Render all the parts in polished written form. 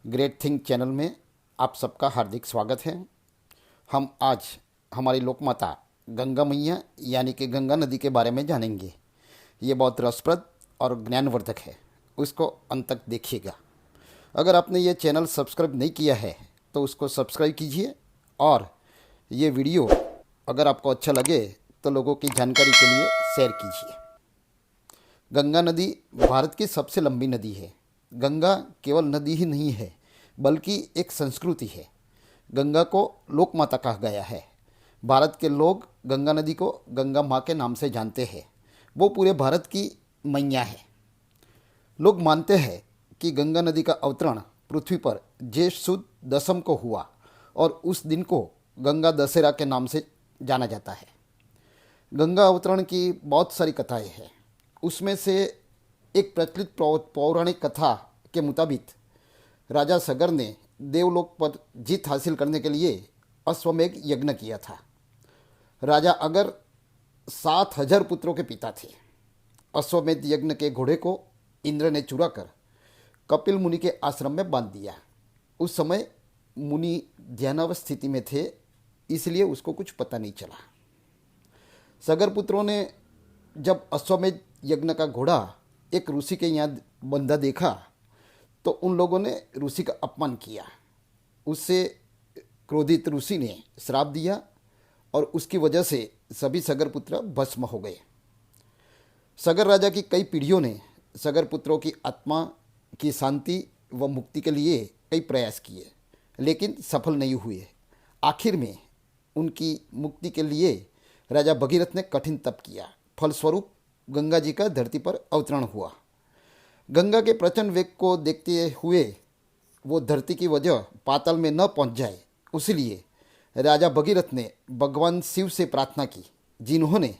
Great think channel में आप सबका हार्दिक स्वागत है। हम आज हमारी लोकमाता गंगा मैया यानी कि गंगा नदी के बारे में जानेंगे। ये बहुत रसप्रद और ज्ञानवर्धक है, उसको अंत तक देखिएगा। अगर आपने ये चैनल सब्सक्राइब नहीं किया है तो उसको सब्सक्राइब कीजिए और ये वीडियो अगर आपको अच्छा लगे तो लोगों की जानकारी के लिए शेयर कीजिए। गंगा नदी भारत की सबसे लंबी नदी है। गंगा केवल नदी ही नहीं है बल्कि एक संस्कृति है। गंगा को लोक माता कहा गया है। भारत के लोग गंगा नदी को गंगा माँ के नाम से जानते हैं। वो पूरे भारत की मैया है। लोग मानते हैं कि गंगा नदी का अवतरण पृथ्वी पर ज्येष्ठ सुद दशम को हुआ और उस दिन को गंगा दशहरा के नाम से जाना जाता है। गंगा अवतरण की बहुत सारी कथाएं हैं। उसमें से एक प्रचलित पौराणिक कथा के मुताबिक राजा सगर ने देवलोक पर जीत हासिल करने के लिए अश्वमेध यज्ञ किया था। राजा अगर 7,000 पुत्रों के पिता थे। अश्वमेध यज्ञ के घोड़े को इंद्र ने चुरा कर कपिल मुनि के आश्रम में बांध दिया। उस समय मुनि ध्यानावस्थ स्थिति में थे, इसलिए उसको कुछ पता नहीं चला। सगर पुत्रों ने जब अश्वमेध यज्ञ का घोड़ा एक ऋषि के यहाँ बंधा देखा तो उन लोगों ने ऋषि का अपमान किया। उससे क्रोधित ऋषि ने श्राप दिया और उसकी वजह से सभी सगर पुत्र भस्म हो गए। सगर राजा की कई पीढ़ियों ने सगर पुत्रों की आत्मा की शांति व मुक्ति के लिए कई प्रयास किए, लेकिन सफल नहीं हुए। आखिर में उनकी मुक्ति के लिए राजा भगीरथ ने कठिन तप किया। फलस्वरूप गंगा जी का धरती पर अवतरण हुआ। गंगा के प्रचंड वेग को देखते हुए वो धरती की वजह पाताल में न पहुंच जाए, इसलिए राजा भगीरथ ने भगवान शिव से प्रार्थना की, जिन्होंने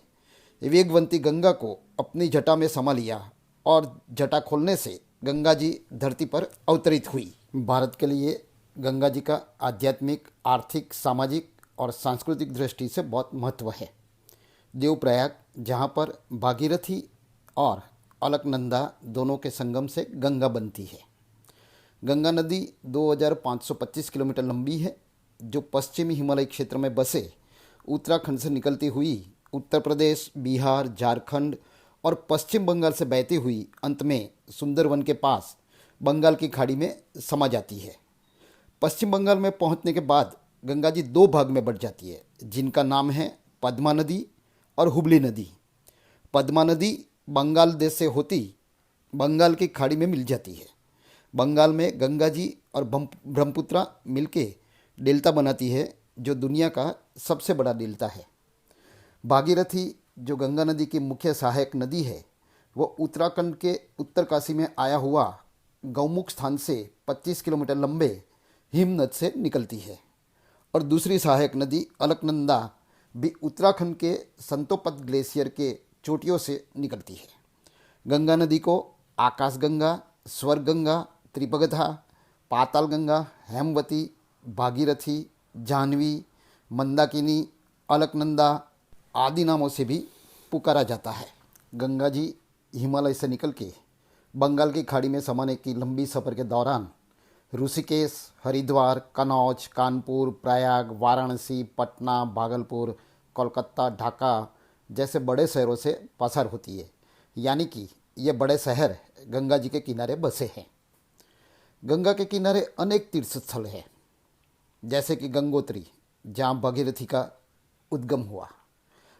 वेगवंती गंगा को अपनी जटा में समा लिया और जटा खोलने से गंगा जी धरती पर अवतरित हुई। भारत के लिए गंगा जी का आध्यात्मिक, आर्थिक, सामाजिक और सांस्कृतिक दृष्टि से बहुत महत्व है। देवप्रयाग, जहाँ पर भागीरथी और अलकनंदा दोनों के संगम से गंगा बनती है। गंगा नदी 2525 किलोमीटर लंबी है, जो पश्चिमी हिमालय क्षेत्र में बसे उत्तराखंड से निकलती हुई उत्तर प्रदेश, बिहार, झारखंड और पश्चिम बंगाल से बहती हुई अंत में सुंदरवन के पास बंगाल की खाड़ी में समा जाती है। पश्चिम बंगाल में पहुंचने के बाद गंगा जी दो भाग में बढ़ जाती है, जिनका नाम है पद्मा नदी और हुबली नदी। पद्मा नदी बंगाल देश से होती बंगाल की खाड़ी में मिल जाती है। बंगाल में गंगा जी और ब्रह्मपुत्रा मिलके डेल्टा बनाती है, जो दुनिया का सबसे बड़ा डेल्टा है। भागीरथी, जो गंगा नदी की मुख्य सहायक नदी है, वो उत्तराखंड के उत्तरकाशी में आया हुआ गौमुख स्थान से 25 किलोमीटर लंबे हिमनद से निकलती है। और दूसरी सहायक नदी अलकनंदा भी उत्तराखंड के संतोपत ग्लेशियर के चोटियों से निकलती है। गंगा नदी को आकाशगंगा, स्वर्ग गंगा, त्रिभगधा, पाताल गंगा, हेमवती, भागीरथी, जाह्नवी, मंदाकिनी, अलकनंदा आदि नामों से भी पुकारा जाता है। गंगा जी हिमालय से निकल के बंगाल की खाड़ी में समाने की लंबी सफ़र के दौरान ऋषिकेश, हरिद्वार, कनौज, कानपुर, प्रयाग, वाराणसी, पटना, भागलपुर, कोलकाता, ढाका जैसे बड़े शहरों से पार होती है। यानी कि ये बड़े शहर गंगा जी के किनारे बसे हैं। गंगा के किनारे अनेक तीर्थ स्थल हैं, जैसे कि गंगोत्री, जहाँ भगीरथी का उद्गम हुआ,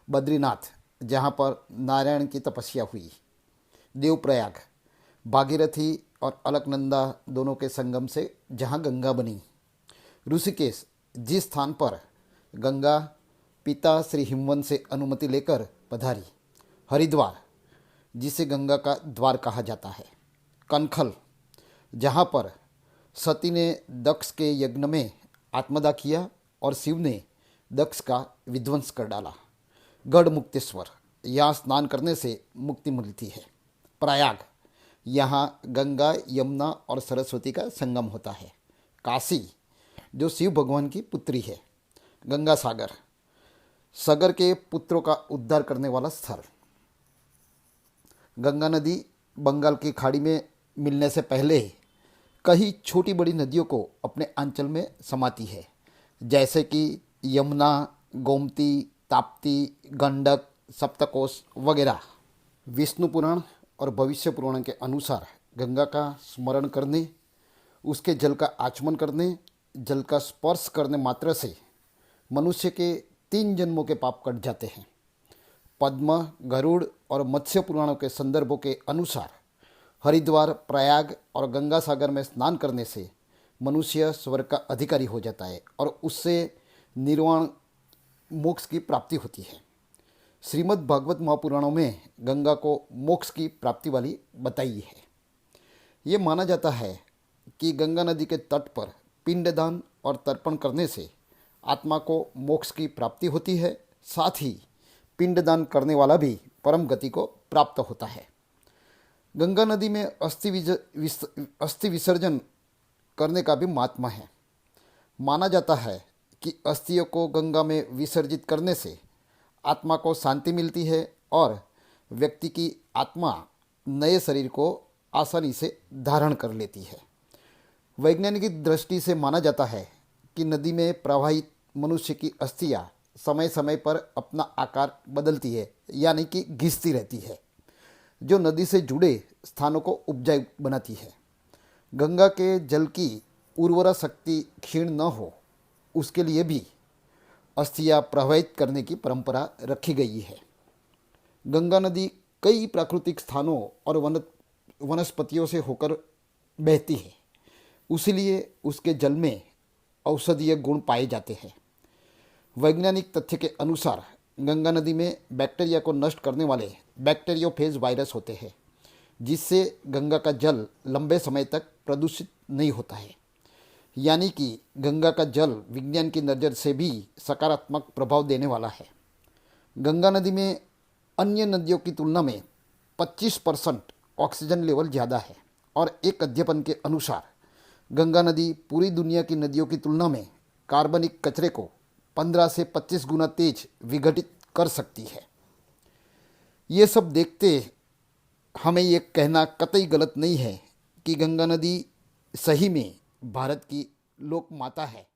बद्रीनाथ, जहाँ पर नारायण की तपस्या हुई, देवप्रयाग, भागीरथी और अलकनंदा दोनों के संगम से जहाँ गंगा बनी, ऋषिकेश, जिस स्थान पर गंगा पिता श्री हिमवंत से अनुमति लेकर पधारी, हरिद्वार, जिसे गंगा का द्वार कहा जाता है, कनखल, जहाँ पर सती ने दक्ष के यज्ञ में आत्मदाह किया और शिव ने दक्ष का विध्वंस कर डाला, गढ़मुक्तेश्वर, यहाँ स्नान करने से मुक्ति मिलती है, प्रयाग, यहाँ गंगा, यमुना और सरस्वती का संगम होता है, काशी, जो शिव भगवान की पुत्री है, गंगा सागर, सगर के पुत्रों का उद्धार करने वाला स्थल। गंगा नदी बंगाल की खाड़ी में मिलने से पहले कई छोटी बड़ी नदियों को अपने अंचल में समाती है, जैसे कि यमुना, गोमती, ताप्ती, गंडक, सप्तकोश वगैरह। विष्णु पुराण और भविष्य पुराण के अनुसार गंगा का स्मरण करने, उसके जल का आचमन करने, जल का स्पर्श करने मात्र से मनुष्य के 3 जन्मों के पाप कट जाते हैं। पद्म, गरुड़ और मत्स्य पुराणों के संदर्भों के अनुसार हरिद्वार, प्रयाग और गंगा सागर में स्नान करने से मनुष्य स्वर्ग का अधिकारी हो जाता है और उससे निर्वाण मोक्ष की प्राप्ति होती है। श्रीमद् भागवत महापुराणों में गंगा को मोक्ष की प्राप्ति वाली बताई है। ये माना जाता है कि गंगा नदी के तट पर पिंडदान और तर्पण करने से आत्मा को मोक्ष की प्राप्ति होती है। साथ ही पिंडदान करने वाला भी परम गति को प्राप्त होता है। गंगा नदी में अस्थि विसर्जन करने का भी महात्मा है। माना जाता है कि अस्थियों को गंगा में विसर्जित करने से आत्मा को शांति मिलती है और व्यक्ति की आत्मा नए शरीर को आसानी से धारण कर लेती है। वैज्ञानिक दृष्टि से माना जाता है कि नदी में प्रवाहित मनुष्य की अस्थियां समय समय पर अपना आकार बदलती है, यानी कि घिसती रहती है, जो नदी से जुड़े स्थानों को उपजाऊ बनाती है। गंगा के जल की उर्वरा शक्ति क्षीण न हो, उसके लिए भी अस्थियां प्रवाहित करने की परंपरा रखी गई है। गंगा नदी कई प्राकृतिक स्थानों और वनस्पतियों से होकर बहती है, इसलिए उसके जल में औषधीय गुण पाए जाते हैं। वैज्ञानिक तथ्य के अनुसार गंगा नदी में बैक्टीरिया को नष्ट करने वाले बैक्टीरियोफेज वायरस होते हैं, जिससे गंगा का जल लंबे समय तक प्रदूषित नहीं होता है। यानी कि गंगा का जल विज्ञान की नज़र से भी सकारात्मक प्रभाव देने वाला है। गंगा नदी में अन्य नदियों की तुलना में 25% ऑक्सीजन लेवल ज़्यादा है और एक अध्ययन के अनुसार गंगा नदी पूरी दुनिया की नदियों की तुलना में कार्बनिक कचरे को 15 से 25 गुना तेज विघटित कर सकती है। ये सब देखते हमें ये कहना कतई गलत नहीं है कि गंगा नदी सही में भारत की लोक माता है।